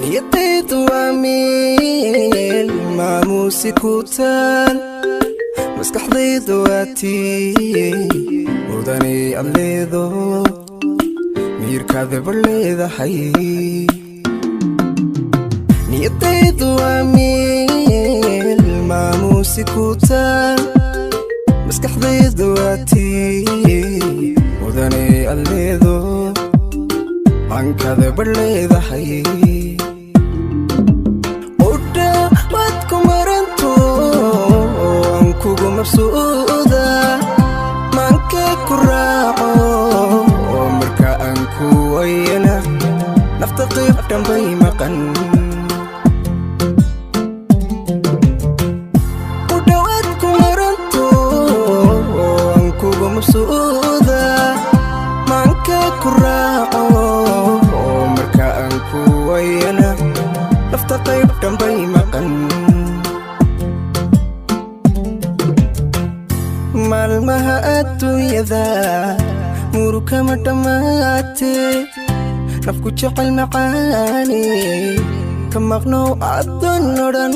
نيتيت واميل معموسي كوتان مسكح ضي دواتي وداني الليذو مير كاذب الليذا حي نيتيت واميل معموسي كوتان مسكح ضي دواتي وداني الليذو عن كاذب الليذا حي kugu mabsuuda manka ku raaco marka aan ku wayna nafta qeyb dhanbay maqan u dhawaad ku maranto aan kugu mabsuuda manka ku raaco marka aan ku wayna nafta qeyb dhanbay maqan maalmaha adduunyada muruka ma dhammaate nafku jecel macaani ka maqnow addoon odhan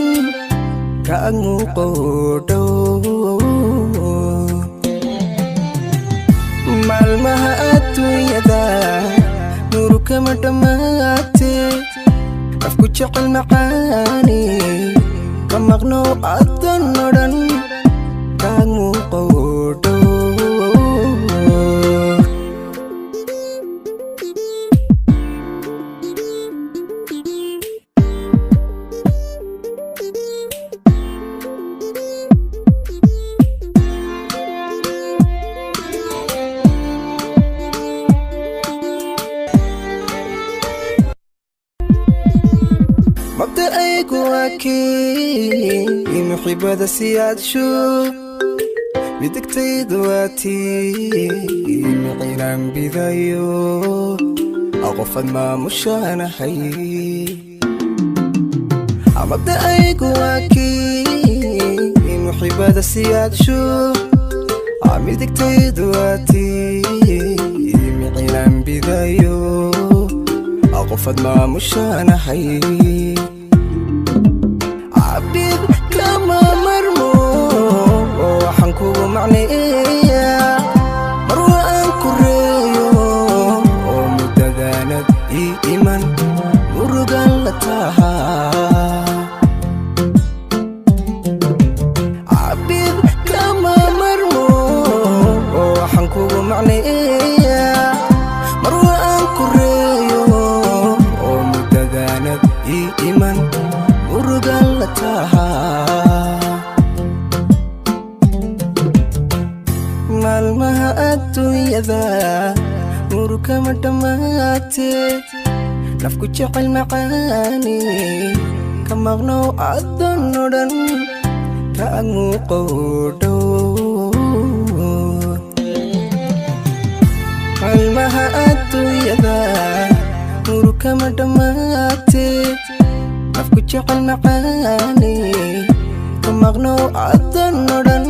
ka ag muuqo dhow maalmaha adduunyada muruka ma dhammaate nafku jecel macaani ka maqnow addoon odhan kamu qodo مبدأي قواكي محبة سياد شو بدكتي دواتي مقينا بذايو أغفد ما مشانا حي مبدأي قواكي محبة سياد شو بدكتي دواتي مقينا بذايو أغفد ما مشانا حي عبيد كما مرمو وحنكو معنية مروة أنكريو ومتذانت إيمان مرقان لتاها عبيد كما مرمو وحنكو معنية مروة أنكريو ومتذانت إيمان مرقان لتاها maalmaha adduunyada muruka ma dhammaate nafku jecel macaani ka maqnow addoon odhan ka ag muuqo dhow maalmaha adduunyada muruka ma dhammaate nafku jecel macaani ka maqnow addoon odhan